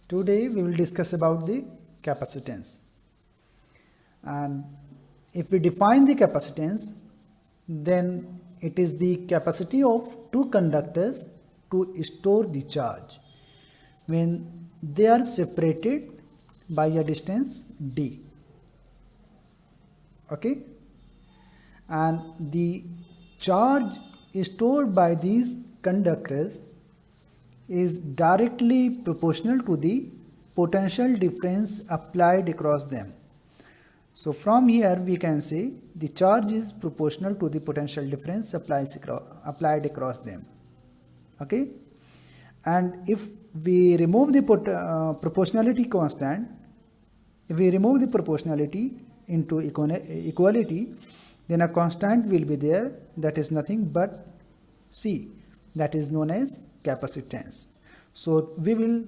Today we will discuss about the capacitance, and if we define the capacitance, then it is the capacity of two conductors to store the charge when they are separated by a distance d. Okay, and the charge stored by these conductors is directly proportional to the potential difference applied across them. So from here we can say the charge is proportional to the potential difference applied across them. Okay, and if we remove the proportionality constant, if we remove the proportionality into equality, then a constant will be there, that is nothing but C, that is known as capacitance. So we will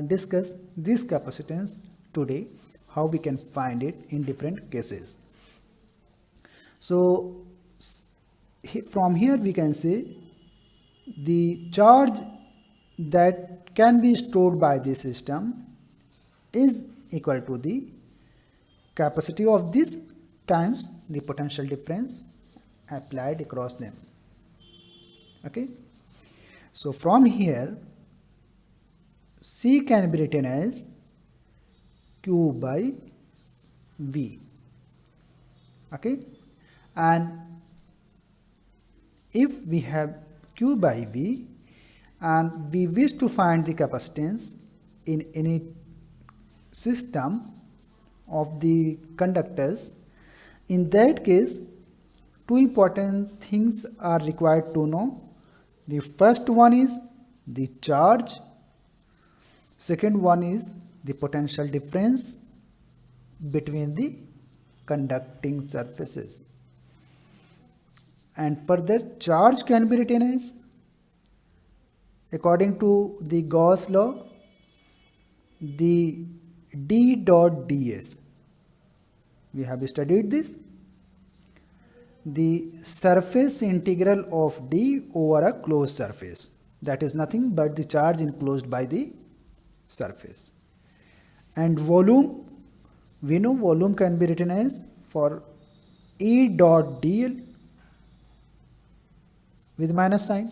discuss this capacitance today, how we can find it in different cases. So from here we can say the charge that can be stored by the system is equal to the capacity of this times the potential difference applied across them. Okay, so from here C can be written as Q by V. Okay, and if we have Q by V and we wish to find the capacitance in any system of the conductors, in that case two important things are required to know. The first one is the charge, second one is the potential difference between the conducting surfaces, and further charge can be written as, according to the Gauss law, the d dot ds. We have studied this, the surface integral of d over a closed surface, that is nothing but the charge enclosed by the surface. And volume, we know volume can be written as for E dot dl with minus sign.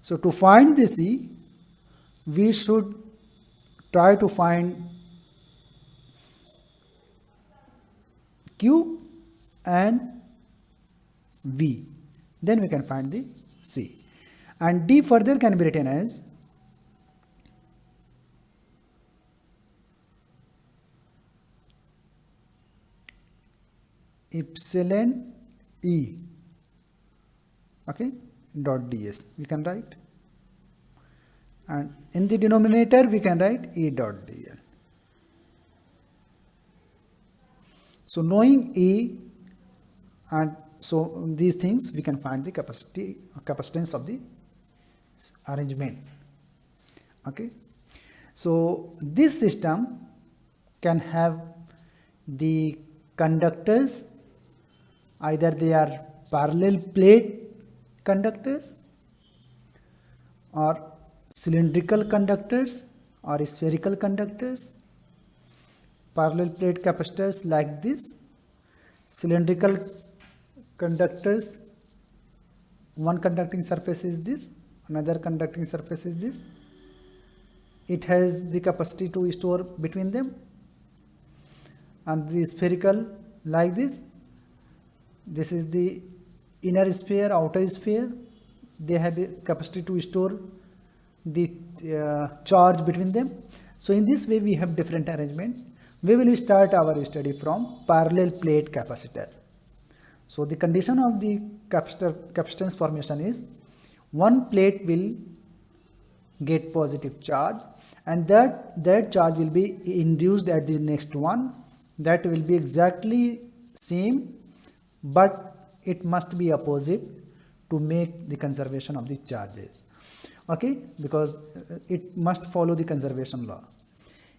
So to find this E, we should try to find Q and V, then we can find the C. And D further can be written as epsilon E, okay, dot ds we can write, and in the denominator we can write E dot dl. So knowing E and so these things, we can find the capacitance of the arrangement. Okay, so this system can have the conductors, either they are parallel plate conductors or cylindrical conductors or spherical conductors. Parallel plate capacitors like this, cylindrical conductors, one conducting surface is this, another conducting surface is this, it has the capacity to store between them. And the spherical like this, this is the inner sphere, outer sphere, they have the capacity to store the charge between them. So in this way we have different arrangement. We will start our study from parallel plate capacitor. So the condition of the capacitance formation is one plate will get positive charge, and that charge will be induced at the next one, that will be exactly same, but it must be opposite to make the conservation of the charges. Okay, because it must follow the conservation law.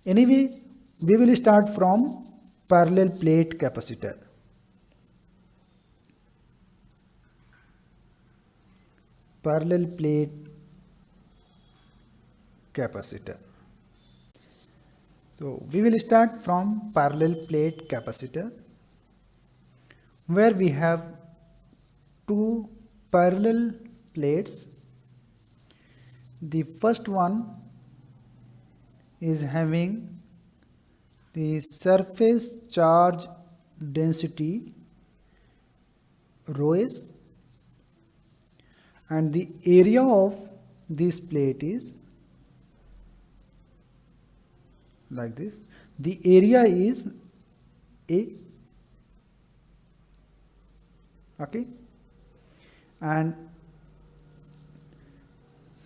Anyway, we will start from parallel plate capacitor. Parallel plate capacitor. So we will start from parallel plate capacitor, where we have two parallel plates. The first one is having the surface charge density rho s, and the area of this plate is like this. The area is A, okay, and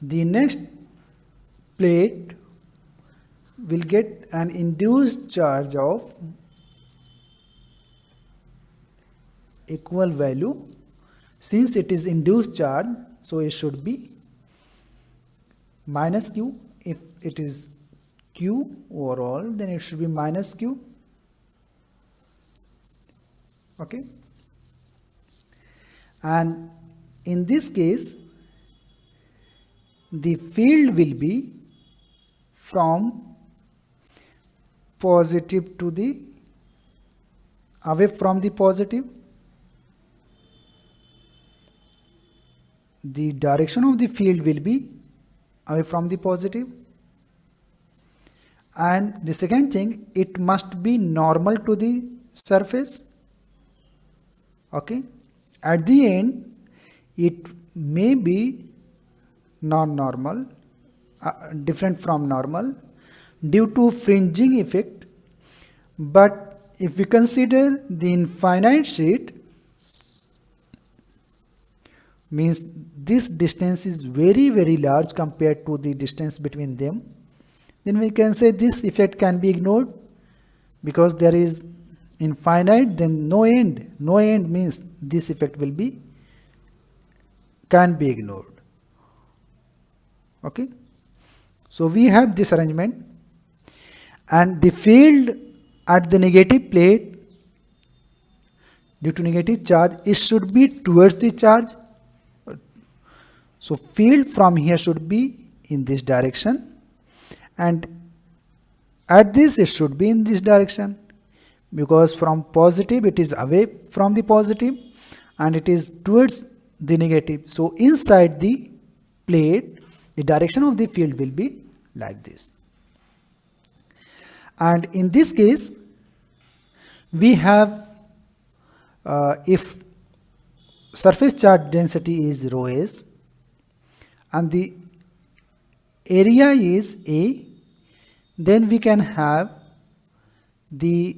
the next plate will get an induced charge of equal value. Since it is induced charge, so it should be minus Q. If it is Q overall, then it should be minus Q. Okay, and in this case the field will be from positive to the away from the positive. The direction of the field will be away from the positive. And the second thing, it must be normal to the surface. Okay, at the end it may be non-normal, different from normal due to fringing effect, but if we consider the infinite sheet, means this distance is very large compared to the distance between them, then we can say this effect can be ignored, because there is infinite, then no end. No end means this effect can be ignored. Okay, so we have this arrangement, and the field at the negative plate due to negative charge, it should be towards the charge. So field from here should be in this direction, and at this it should be in this direction, because from positive it is away from the positive and it is towards the negative. So inside the plate the direction of the field will be like this. And in this case we have if surface charge density is rho s and the area is A, then we can have the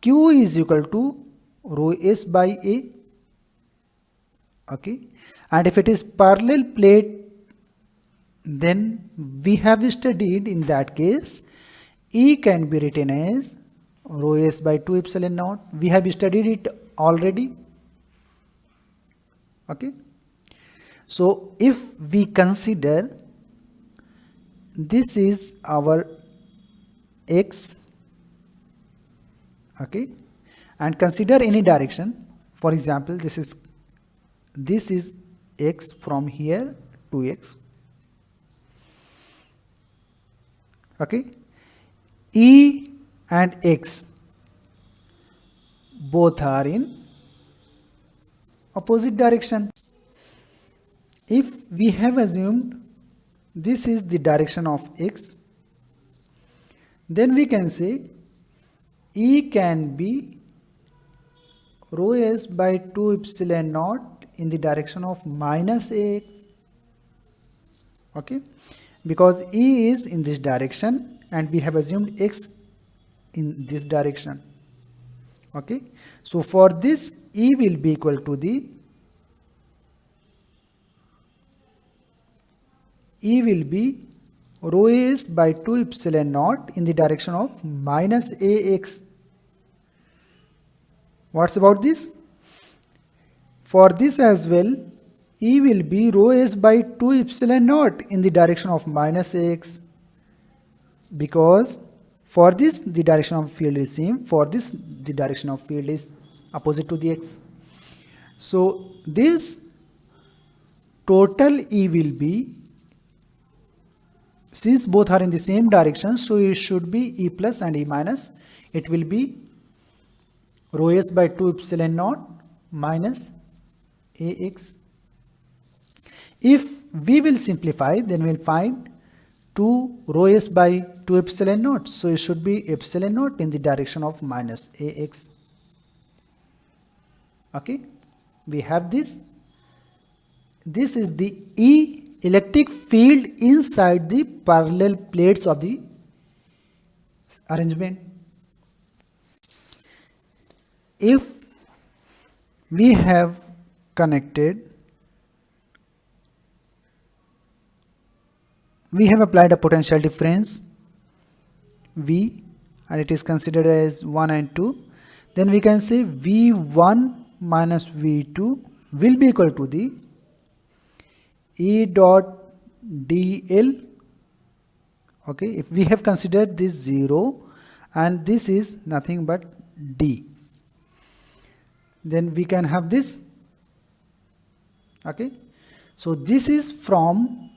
Q is equal to rho s by A. Okay, and if it is parallel plate, then we have studied in that case E can be written as rho s by 2 epsilon naught. We have studied it already. Okay, so if we consider this is our x, okay, and consider any direction. For example, this is x from here to x. Okay, E and x both are in opposite direction. If we have assumed this is the direction of x, then we can say E can be rho s by 2 epsilon naught in the direction of minus ax. Okay, because E is in this direction and we have assumed x in this direction. Okay, so for this E will be equal to the E will be rho s by 2 epsilon naught in the direction of minus ax. What's about this? For this as well, E will be rho s by 2 epsilon naught in the direction of minus ax, because for this the direction of field is same, for this the direction of field is opposite to the x. So this total E will be since both are in the same direction, so it should be E plus and E minus. It will be rho s by 2 epsilon naught minus Ax. If we will simplify, then we'll find 2 rho s by 2 epsilon naught. So it should be epsilon naught in the direction of minus Ax. Okay, we have this. This is the E electric field inside the parallel plates of the arrangement. If we have connected, we have applied a potential difference V and it is considered as 1 and 2, then we can say V1 minus V2 will be equal to the E dot dl. Okay, if we have considered this 0 and this is nothing but d, then we can have this. Okay, so this is from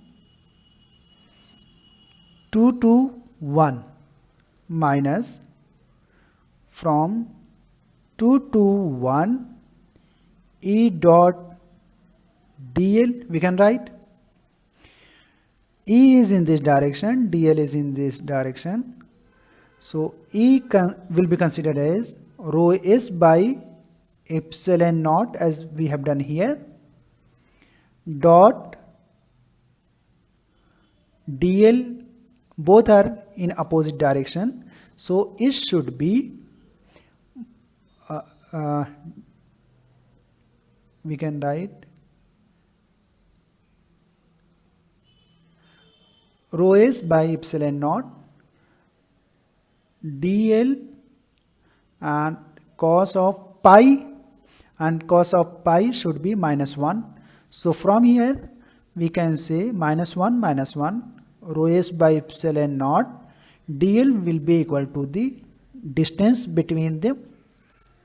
2 to 1 minus from 2 to 1 E dot dl. We can write E is in this direction, dl is in this direction. So E will be considered as rho s by epsilon naught, as we have done here, dot dl. Both are in opposite direction, so it should be we can write rho s by epsilon naught dl and cos of pi, and cos of pi should be minus 1. So from here we can say minus 1 rho s by epsilon naught dl will be equal to the distance between them,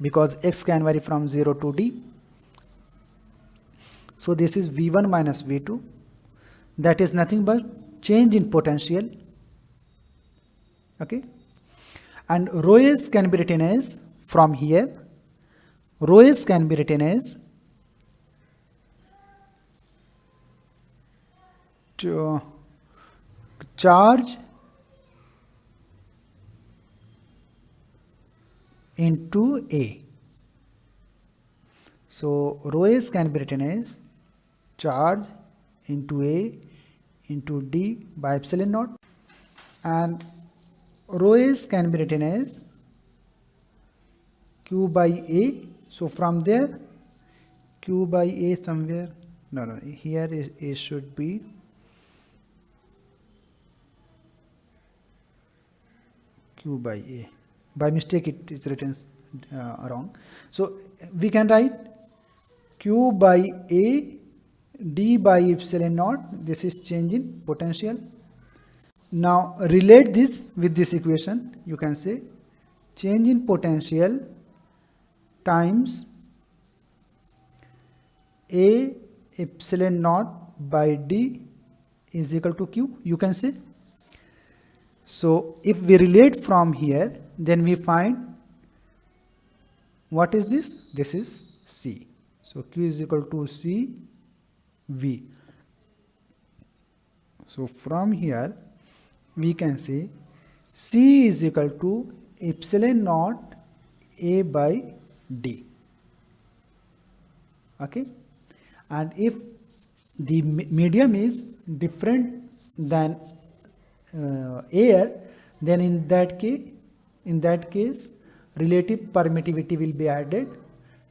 because x can vary from 0 to d. So this is V1 minus V2, that is nothing but change in potential. Okay, and rho s can be written as, from here rho s can be written as charge into A. So rho s can be written as charge into A into D by epsilon naught, and rho s can be written as Q by A. So from there Q by A somewhere, no, here it should be Q by A. By mistake it is written wrong. So we can write Q by A D by epsilon naught. This is change in potential. Now relate this with this equation. You can say change in potential times A epsilon naught by D is equal to Q, you can say. So if we relate from here, then we find what is this? This is C. So Q is equal to C V. So from here we can say C is equal to epsilon naught A by D. Okay, and if the medium is different than air, then in that case relative permittivity will be added,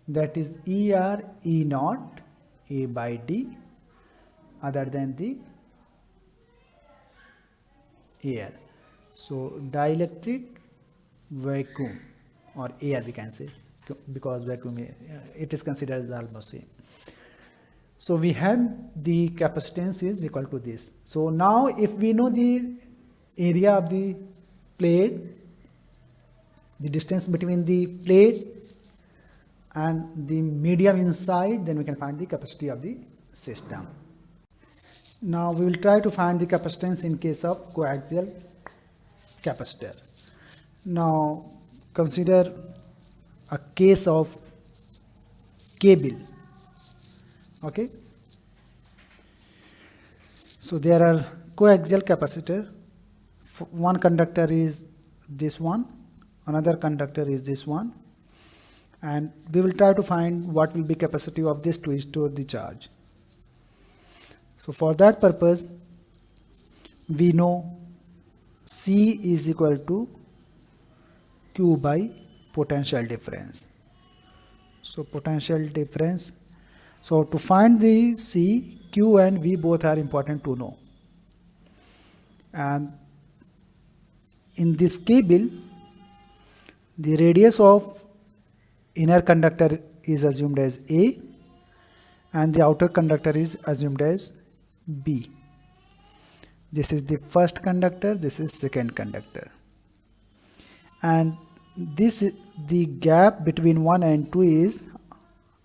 that is ER E naught A by D other than the air. So dielectric vacuum or air we can say, because vacuum it is considered as almost same. So we have the capacitance is equal to this. So now if we know the area of the plate, the distance between the plate and the medium inside, then we can find the capacity of the system. Now we will try to find the capacitance in case of coaxial capacitor. Now consider a case of cable. Okay, so there are coaxial capacitor. One conductor is this one, another conductor is this one, and we will try to find what will be capacity of this to store the charge. So for that purpose, we know C is equal to Q by potential difference. So potential difference. So to find the C, Q and V both are important to know. And in this cable, the radius of inner conductor is assumed as A and the outer conductor is assumed as B. This is the first conductor, this is second conductor. And this is the gap between 1 and 2 is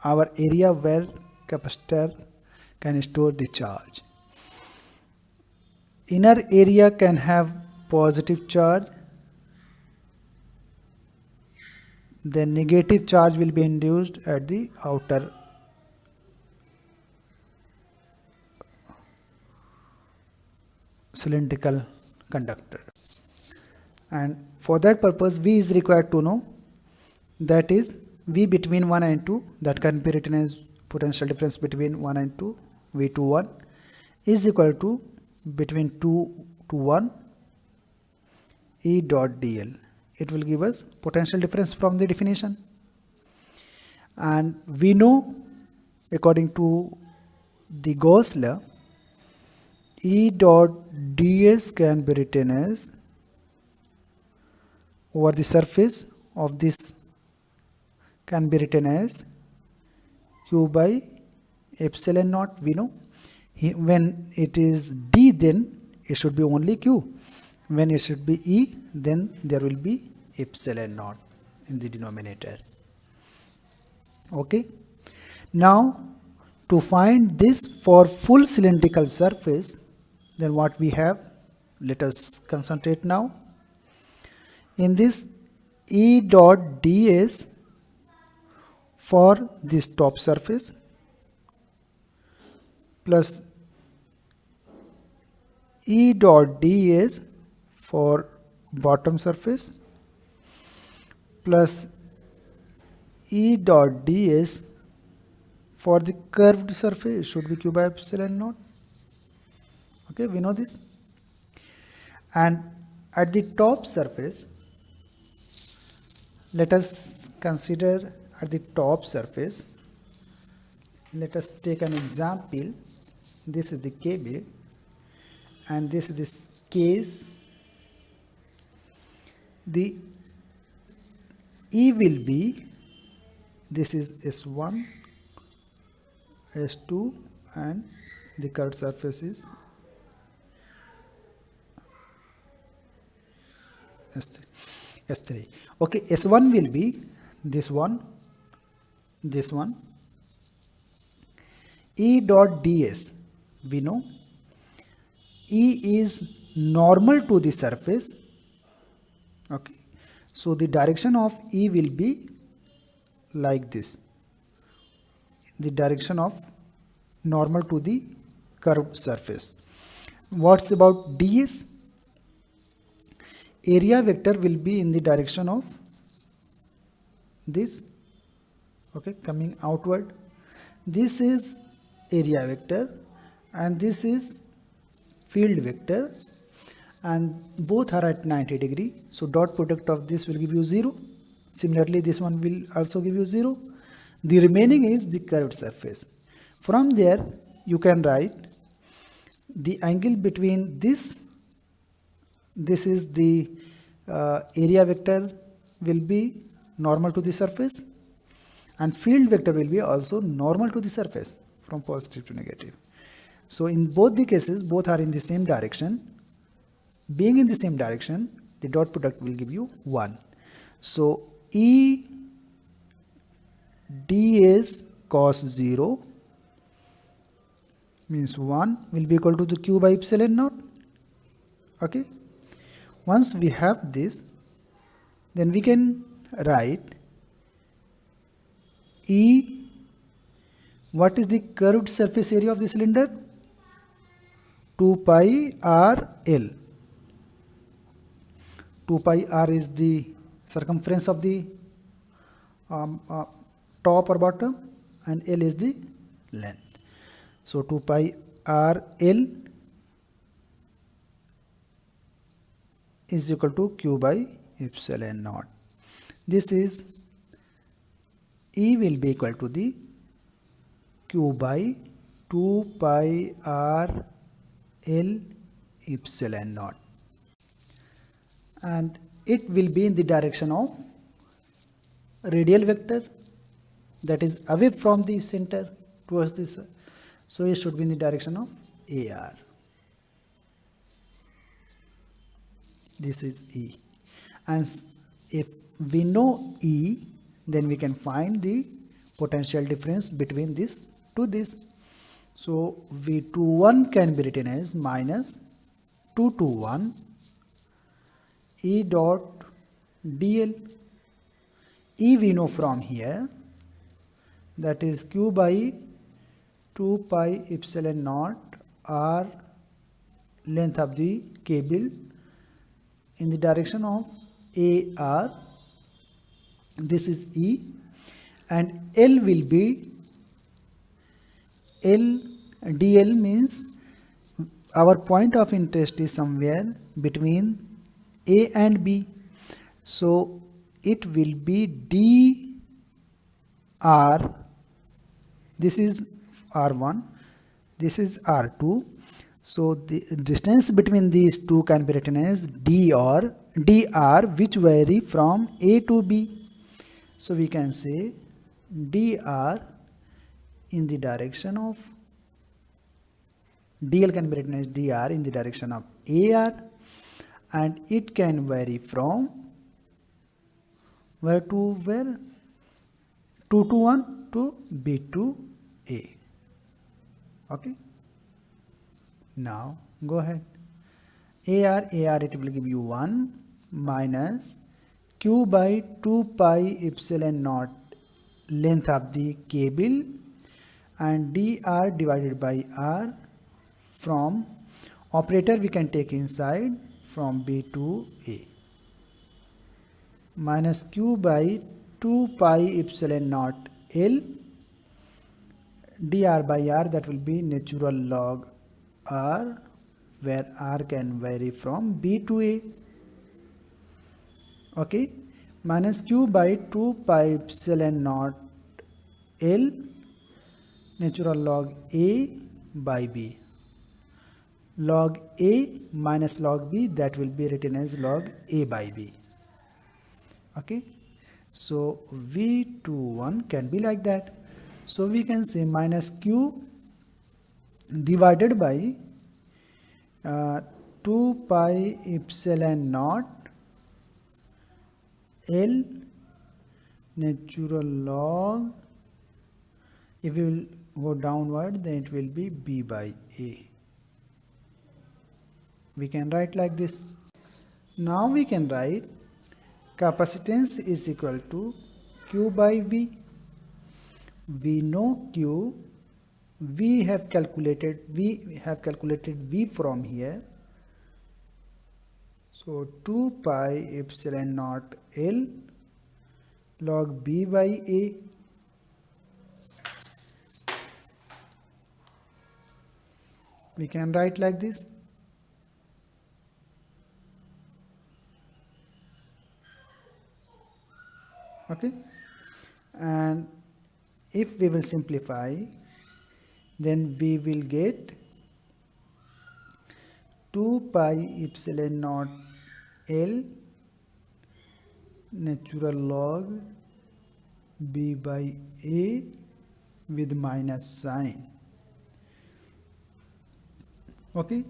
our area where capacitor can store the charge. Inner area can have positive charge, then negative charge will be induced at the outer cylindrical conductor. And for that purpose, V is required to know, that is V between 1 and 2, that can be written as potential difference between 1 and 2, V21 is equal to between 2 to 1 E dot dl. It will give us potential difference from the definition. And we know, according to the Gauss law, E dot ds can be written as, over the surface of this can be written as Q by epsilon naught. We know when it is D, then it should be only Q. When it should be E, then there will be epsilon naught in the denominator. Okay. Now to find this for full cylindrical surface, then what we have, let us concentrate now. In this E dot ds for this top surface plus E dot ds for bottom surface plus E dot ds for the curved surface should be Q by epsilon naught. Okay, we know this. And at the top surface, let us consider at the top surface, let us take an example. This is the cable and this is this case. The E will be, this is S1, S2 and the curved surface is S3. Okay, S1 will be this one, E dot ds, we know E is normal to the surface. Okay, so the direction of E will be like this, the direction of normal to the curved surface. What's about ds? Area vector will be in the direction of this, okay, coming outward. This is area vector and this is field vector, and both are at 90 degree. So dot product of this will give you 0. Similarly, this one will also give you 0. The remaining is the curved surface. From there, you can write the angle between this is the area vector will be normal to the surface, and field vector will be also normal to the surface from positive to negative. So in both the cases, both are in the same direction. Being in the same direction, the dot product will give you 1. So E ds cos 0 means 1 will be equal to the q by epsilon naught. Okay, once we have this, then we can write E. What is the curved surface area of the cylinder? 2 pi r L. 2 pi r is the circumference of the top or bottom, and L is the length. So 2 pi r L is equal to q by epsilon naught. This is E will be equal to the q by 2 pi r L epsilon naught, and it will be in the direction of radial vector, that is away from the center towards this. So it should be in the direction of AR. This is E, and if we know E, then we can find the potential difference between this to this. So V21 can be written as minus 221 E dot dl. E we know from here, that is q by 2 pi epsilon naught r, length of the cable, in the direction of AR. This is E, and L will be L dl, means our point of interest is somewhere between A and B. So it will be dr. This is R1, this is R2. So the distance between these two can be written as dr, which vary from A to B. So we can say dr in the direction of, dl can be written as dr in the direction of AR, and it can vary from where to where? 2 to 1 to B to A. Okay. Now go ahead. AR, it will give you 1 minus q by 2 pi epsilon naught, length of the cable, and dr divided by r. From operator we can take inside, from B to A, minus q by 2 pi epsilon naught L dr by r, that will be natural log r, where r can vary from B to A. Okay, minus q by 2 pi epsilon naught L natural log A by B. Log A minus log B, that will be written as log A by B. Okay, so V21 can be like that. So we can say minus q divided by 2 pi epsilon naught L natural log, if we will go downward, then it will be B by A. We can write like this. Now we can write capacitance is equal to Q by V. We know Q. We have calculated V from here. So 2 pi epsilon naught L log B by A. We can write like this. Okay, and if we will simplify, then we will get 2 pi epsilon naught L natural log B by A with minus sign. Okay,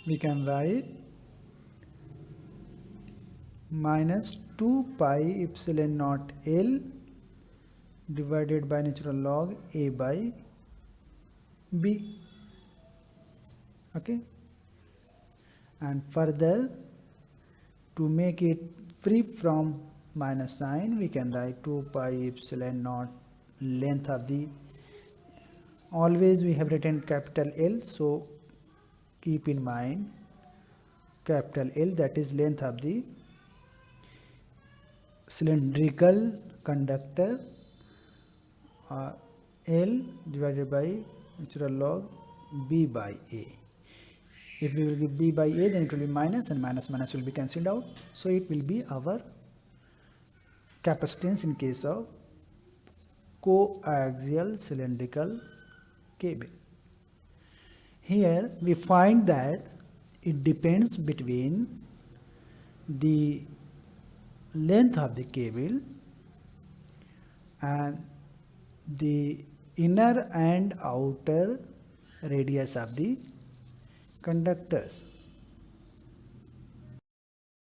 we can write minus 2 pi epsilon naught L divided by natural log A by B. Okay, and further to make it free from minus sign, we can write 2 pi epsilon naught length of the, always we have written capital L, so keep in mind capital L, that is length of the cylindrical conductor, L divided by natural log B by A. If we will give B by A, then it will be minus, and minus minus will be cancelled out. So it will be our capacitance in case of coaxial cylindrical cable. Here we find that it depends between the length of the cable and the inner and outer radius of the conductors.